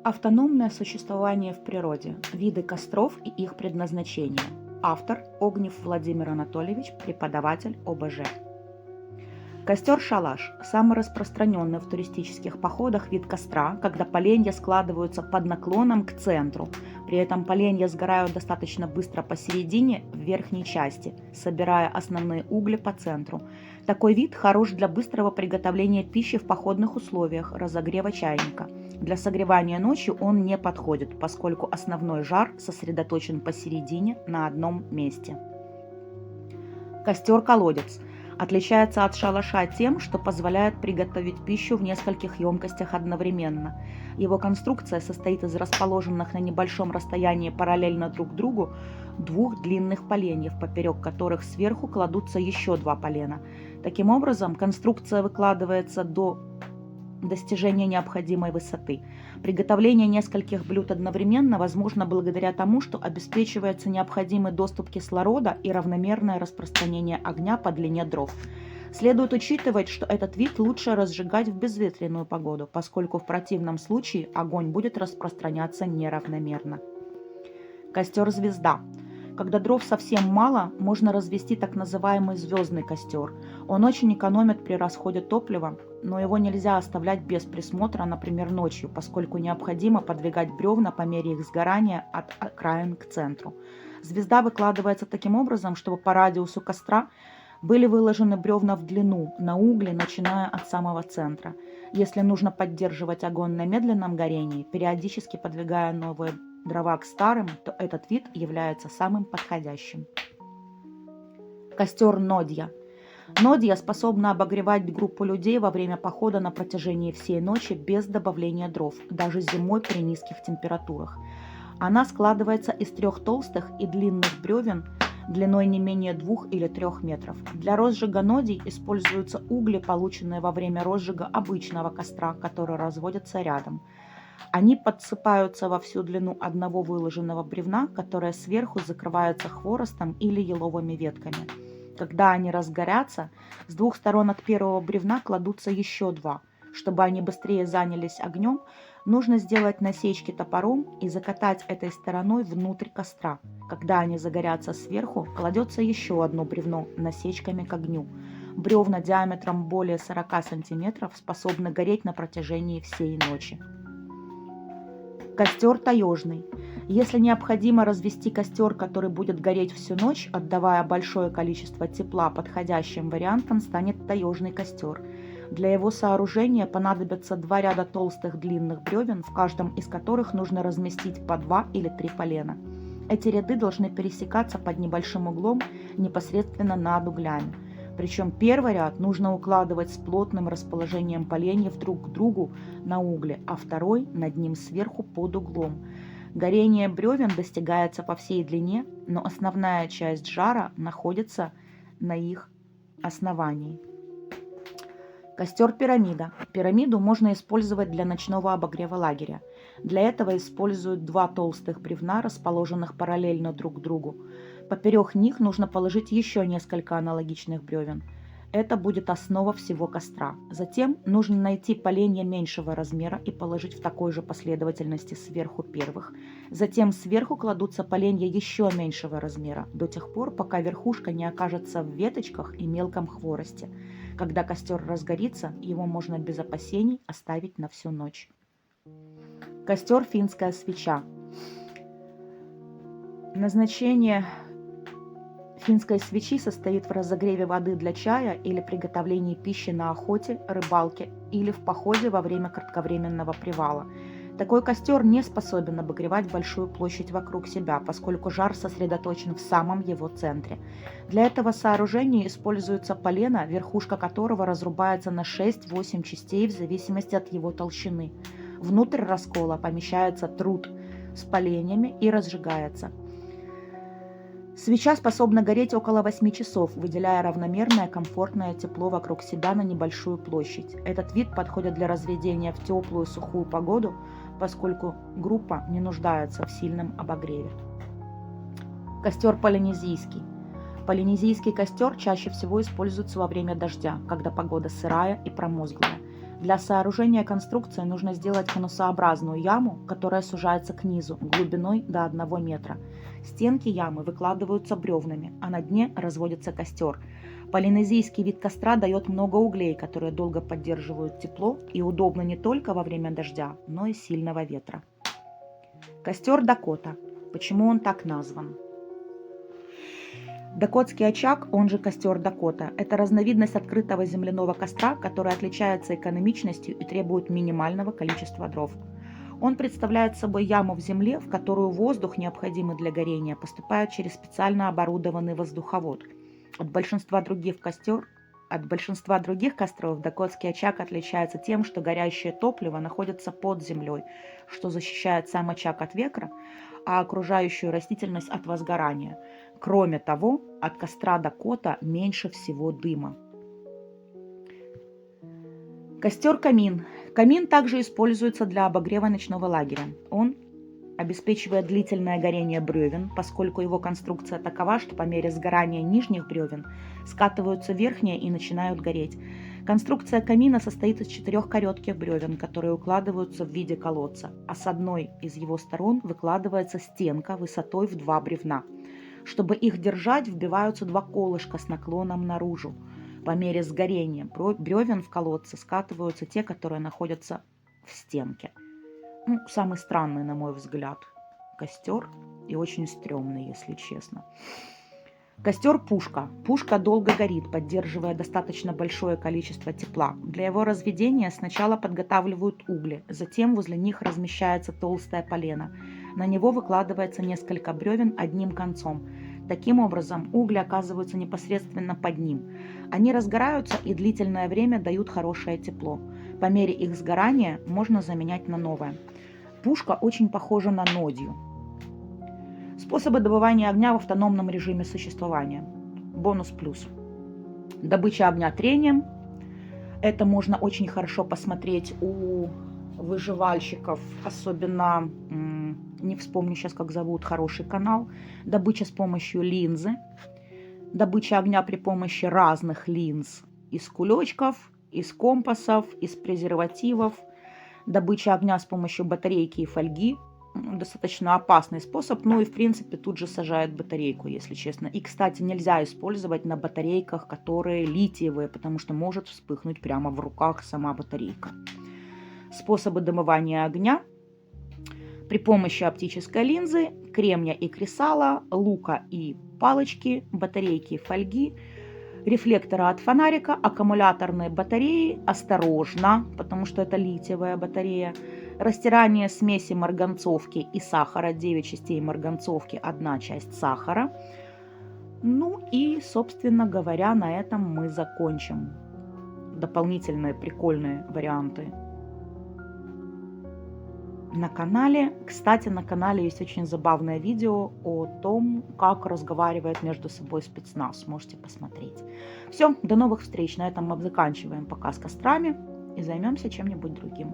Автономное существование в природе. Виды костров и их предназначение. Автор Огнев Владимир Анатольевич, преподаватель ОБЖ. Костер-шалаш – самый распространенный в туристических походах вид костра, когда поленья складываются под наклоном к центру. При этом поленья сгорают достаточно быстро посередине, в верхней части, собирая основные угли по центру. Такой вид хорош для быстрого приготовления пищи в походных условиях, разогрева чайника. Для согревания ночью он не подходит, поскольку основной жар сосредоточен посередине на одном месте. Костер-колодец отличается от шалаша тем, что позволяет приготовить пищу в нескольких емкостях одновременно. Его конструкция состоит из расположенных на небольшом расстоянии параллельно друг другу двух длинных поленьев, поперек которых сверху кладутся еще два полена. Таким образом, конструкция выкладывается до достижения необходимой высоты. Приготовление нескольких блюд одновременно возможно благодаря тому, что обеспечивается необходимый доступ кислорода и равномерное распространение огня по длине дров. Следует учитывать, что этот вид лучше разжигать в безветренную погоду, поскольку в противном случае огонь будет распространяться неравномерно. Костер-звезда. Когда дров совсем мало, можно развести так называемый звездный костер. Он очень экономит при расходе топлива, но его нельзя оставлять без присмотра, например, ночью, поскольку необходимо подвигать бревна по мере их сгорания от окраин к центру. Звезда выкладывается таким образом, чтобы по радиусу костра были выложены бревна в длину, на угли, начиная от самого центра. Если нужно поддерживать огонь на медленном горении, периодически подвигая новые дрова к старым, то этот вид является самым подходящим. Костер нодья. Нодья способна обогревать группу людей во время похода на протяжении всей ночи без добавления дров, даже зимой при низких температурах. Она складывается из 3 толстых и длинных бревен длиной не менее 2 или 3 метров. Для розжига нодий используются угли, полученные во время розжига обычного костра, который разводится рядом. Они подсыпаются во всю длину одного выложенного бревна, которое сверху закрывается хворостом или еловыми ветками. Когда они разгорятся, с 2 сторон от первого бревна кладутся еще 2. Чтобы они быстрее занялись огнем, нужно сделать насечки топором и закатать этой стороной внутрь костра. Когда они загорятся сверху, кладется еще одно бревно насечками к огню. Бревна диаметром более 40 см способны гореть на протяжении всей ночи. Костер таежный. Если необходимо развести костер, который будет гореть всю ночь, отдавая большое количество тепла, подходящим вариантом станет таежный костер. Для его сооружения понадобятся 2 ряда толстых длинных бревен, в каждом из которых нужно разместить по 2 или 3 полена. Эти ряды должны пересекаться под небольшим углом непосредственно над углями. Причем первый ряд нужно укладывать с плотным расположением поленьев друг к другу на угле, а второй над ним сверху под углом. Горение бревен достигается по всей длине, но основная часть жара находится на их основании. Костер-пирамида. Пирамиду можно использовать для ночного обогрева лагеря. Для этого используют 2 толстых бревна, расположенных параллельно друг другу. Поперек них нужно положить еще несколько аналогичных бревен. Это будет основа всего костра. Затем нужно найти поленья меньшего размера и положить в такой же последовательности сверху первых. Затем сверху кладутся поленья еще меньшего размера, до тех пор, пока верхушка не окажется в веточках и мелком хворосте. Когда костер разгорится, его можно без опасений оставить на всю ночь. Костер финская свеча. Назначение финской свечи состоит в разогреве воды для чая или приготовлении пищи на охоте, рыбалке или в походе во время кратковременного привала. Такой костер не способен обогревать большую площадь вокруг себя, поскольку жар сосредоточен в самом его центре. Для этого сооружения используется полено, верхушка которого разрубается на 6-8 частей в зависимости от его толщины. Внутрь раскола помещается труд с поленьями и разжигается. Свеча способна гореть около 8 часов, выделяя равномерное комфортное тепло вокруг себя на небольшую площадь. Этот вид подходит для разведения в теплую сухую погоду, поскольку группа не нуждается в сильном обогреве. Костер полинезийский. Полинезийский костер чаще всего используется во время дождя, когда погода сырая и промозглая. Для сооружения конструкции нужно сделать конусообразную яму, которая сужается к низу глубиной до 1 метра. Стенки ямы выкладываются бревнами, а на дне разводится костер. Полинезийский вид костра дает много углей, которые долго поддерживают тепло и удобны не только во время дождя, но и сильного ветра. Костер Дакота. Почему он так назван? Дакотский очаг, он же костер Дакота, это разновидность открытого земляного костра, который отличается экономичностью и требует минимального количества дров. Он представляет собой яму в земле, в которую воздух, необходимый для горения, поступает через специально оборудованный воздуховод. От большинства других костров дакотский очаг отличается тем, что горящее топливо находится под землей, что защищает сам очаг от ветра, а окружающую растительность от возгорания. Кроме того, от костра Дакота меньше всего дыма. Костер-камин. Камин также используется для обогрева ночного лагеря. Он обеспечивает длительное горение бревен, поскольку его конструкция такова, что по мере сгорания нижних бревен скатываются верхние и начинают гореть. Конструкция камина состоит из 4 коротких бревен, которые укладываются в виде колодца, а с одной из его сторон выкладывается стенка высотой в 2 бревна. Чтобы их держать, вбиваются 2 колышка с наклоном наружу. По мере сгорения бревен в колодце скатываются те, которые находятся в стенке. Самый странный, на мой взгляд, костер и очень стрёмный, если честно. Костер-пушка. Пушка долго горит, поддерживая достаточно большое количество тепла. Для его разведения сначала подготавливают угли, затем возле них размещается толстое полено. На него выкладывается несколько бревен одним концом. Таким образом, угли оказываются непосредственно под ним. Они разгораются и длительное время дают хорошее тепло. По мере их сгорания можно заменять на новое. Пушка очень похожа на нодью. Способы добывания огня в автономном режиме существования. Бонус плюс. Добыча огня трением. Это можно очень хорошо посмотреть у выживальщиков, особенно, не вспомню сейчас, как зовут, хороший канал. Добыча с помощью линзы. Добыча огня при помощи разных линз. Из кулечков, из компасов, из презервативов. Добыча огня с помощью батарейки и фольги. Достаточно опасный способ, и в принципе тут же сажают батарейку, если честно. И, кстати, нельзя использовать на батарейках, которые литиевые, потому что может вспыхнуть прямо в руках сама батарейка. Способы домывания огня. При помощи оптической линзы, кремня и кресала, лука и палочки, батарейки и фольги, рефлектора от фонарика, аккумуляторные батареи, осторожно, потому что это литиевая батарея, растирание смеси марганцовки и сахара, 9 частей марганцовки, 1 часть сахара. И, собственно говоря, на этом мы закончим. Дополнительные прикольные варианты на канале. Кстати, на канале есть очень забавное видео о том, как разговаривает между собой спецназ. Можете посмотреть. Все, до новых встреч. На этом мы заканчиваем пока с кострами и займемся чем-нибудь другим.